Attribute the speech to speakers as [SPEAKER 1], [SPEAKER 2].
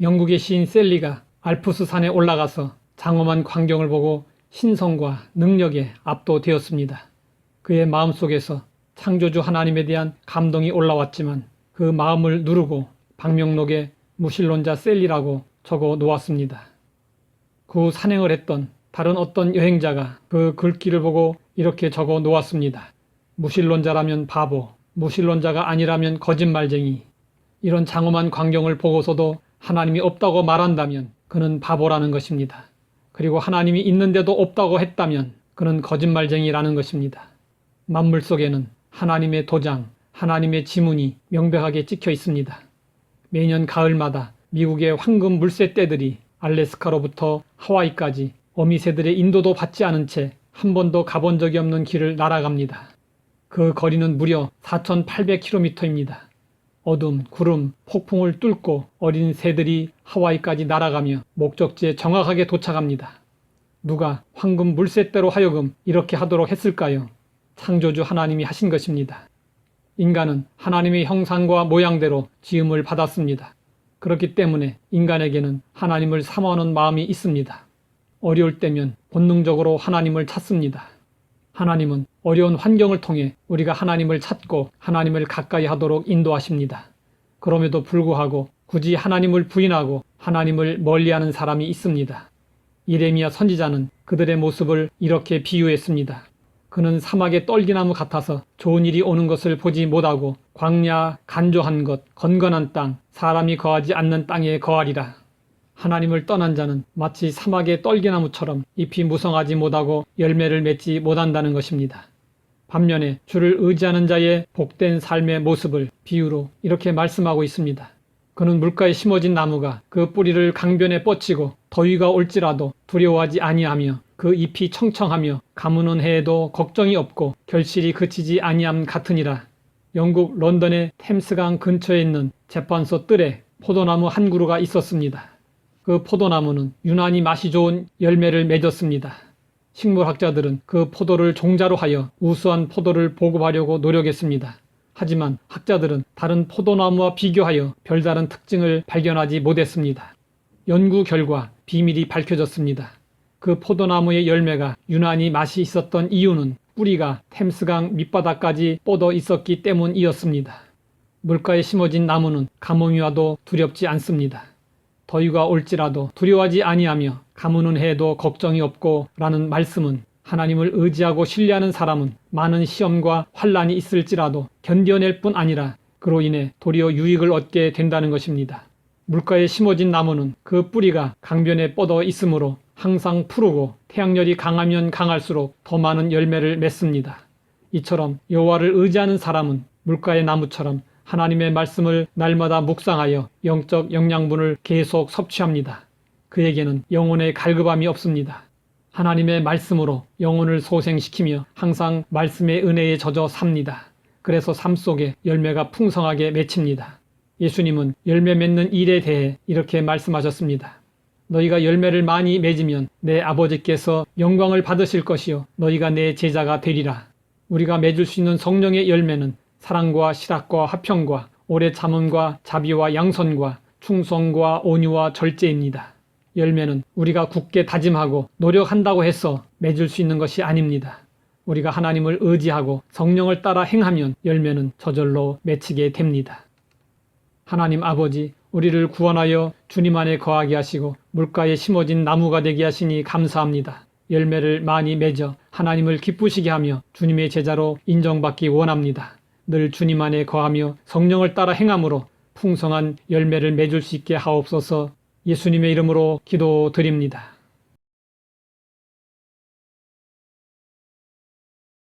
[SPEAKER 1] 영국의 시인 셀리가 알프스 산에 올라가서 장엄한 광경을 보고 신성과 능력에 압도되었습니다. 그의 마음속에서 창조주 하나님에 대한 감동이 올라왔지만 그 마음을 누르고 방명록에 무신론자 셀리라고 적어 놓았습니다. 그 후 산행을 했던 다른 어떤 여행자가 그 글귀를 보고 이렇게 적어 놓았습니다. 무신론자라면 바보, 무신론자가 아니라면 거짓말쟁이. 이런 장엄한 광경을 보고서도 하나님이 없다고 말한다면 그는 바보라는 것입니다. 그리고 하나님이 있는데도 없다고 했다면 그는 거짓말쟁이라는 것입니다. 만물 속에는 하나님의 도장, 하나님의 지문이 명백하게 찍혀 있습니다. 매년 가을마다 미국의 황금 물새 떼들이 알래스카로부터 하와이까지 어미새들의 인도도 받지 않은 채 한 번도 가본 적이 없는 길을 날아갑니다. 그 거리는 무려 4,800km입니다. 어둠, 구름, 폭풍을 뚫고 어린 새들이 하와이까지 날아가며 목적지에 정확하게 도착합니다. 누가 황금 물새떼로 하여금 이렇게 하도록 했을까요? 창조주 하나님이 하신 것입니다. 인간은 하나님의 형상과 모양대로 지음을 받았습니다. 그렇기 때문에 인간에게는 하나님을 사모하는 마음이 있습니다. 어려울 때면 본능적으로 하나님을 찾습니다. 하나님은 어려운 환경을 통해 우리가 하나님을 찾고 하나님을 가까이 하도록 인도하십니다. 그럼에도 불구하고 굳이 하나님을 부인하고 하나님을 멀리하는 사람이 있습니다. 예레미야 선지자는 그들의 모습을 이렇게 비유했습니다. 그는 사막의 떨기나무 같아서 좋은 일이 오는 것을 보지 못하고 광야, 간조한 것, 건건한 땅, 사람이 거하지 않는 땅에 거하리라. 하나님을 떠난 자는 마치 사막의 떨기나무처럼 잎이 무성하지 못하고 열매를 맺지 못한다는 것입니다. 반면에 주를 의지하는 자의 복된 삶의 모습을 비유로 이렇게 말씀하고 있습니다. 그는 물가에 심어진 나무가 그 뿌리를 강변에 뻗치고 더위가 올지라도 두려워하지 아니하며 그 잎이 청청하며 가무는 해에도 걱정이 없고 결실이 그치지 아니함 같으니라. 영국 런던의 템스강 근처에 있는 재판소 뜰에 포도나무 한 그루가 있었습니다. 그 포도나무는 유난히 맛이 좋은 열매를 맺었습니다. 식물학자들은 그 포도를 종자로 하여 우수한 포도를 보급하려고 노력했습니다. 하지만 학자들은 다른 포도나무와 비교하여 별다른 특징을 발견하지 못했습니다. 연구 결과 비밀이 밝혀졌습니다. 그 포도나무의 열매가 유난히 맛이 있었던 이유는 뿌리가 템스강 밑바닥까지 뻗어 있었기 때문이었습니다. 물가에 심어진 나무는 가뭄이 와도 두렵지 않습니다. 더위가 올지라도 두려워하지 아니하며 가무는 해도 걱정이 없고 라는 말씀은 하나님을 의지하고 신뢰하는 사람은 많은 시험과 환란이 있을지라도 견뎌낼 뿐 아니라 그로 인해 도리어 유익을 얻게 된다는 것입니다. 물가에 심어진 나무는 그 뿌리가 강변에 뻗어 있으므로 항상 푸르고 태양열이 강하면 강할수록 더 많은 열매를 맺습니다. 이처럼 여호와를 의지하는 사람은 물가의 나무처럼 하나님의 말씀을 날마다 묵상하여 영적 영양분을 계속 섭취합니다. 그에게는 영혼의 갈급함이 없습니다. 하나님의 말씀으로 영혼을 소생시키며 항상 말씀의 은혜에 젖어 삽니다. 그래서 삶 속에 열매가 풍성하게 맺힙니다. 예수님은 열매 맺는 일에 대해 이렇게 말씀하셨습니다. 너희가 열매를 많이 맺으면 내 아버지께서 영광을 받으실 것이요 너희가 내 제자가 되리라. 우리가 맺을 수 있는 성령의 열매는 사랑과 실학과 화평과 오래 참음과 자비와 양선과 충성과 온유와 절제입니다. 열매는 우리가 굳게 다짐하고 노력한다고 해서 맺을 수 있는 것이 아닙니다. 우리가 하나님을 의지하고 성령을 따라 행하면 열매는 저절로 맺히게 됩니다. 하나님 아버지, 우리를 구원하여 주님 안에 거하게 하시고 물가에 심어진 나무가 되게 하시니 감사합니다. 열매를 많이 맺어 하나님을 기쁘시게 하며 주님의 제자로 인정받기 원합니다. 늘 주님 안에 거하며 성령을 따라 행함으로 풍성한 열매를 맺을 수 있게 하옵소서. 예수님의 이름으로 기도드립니다.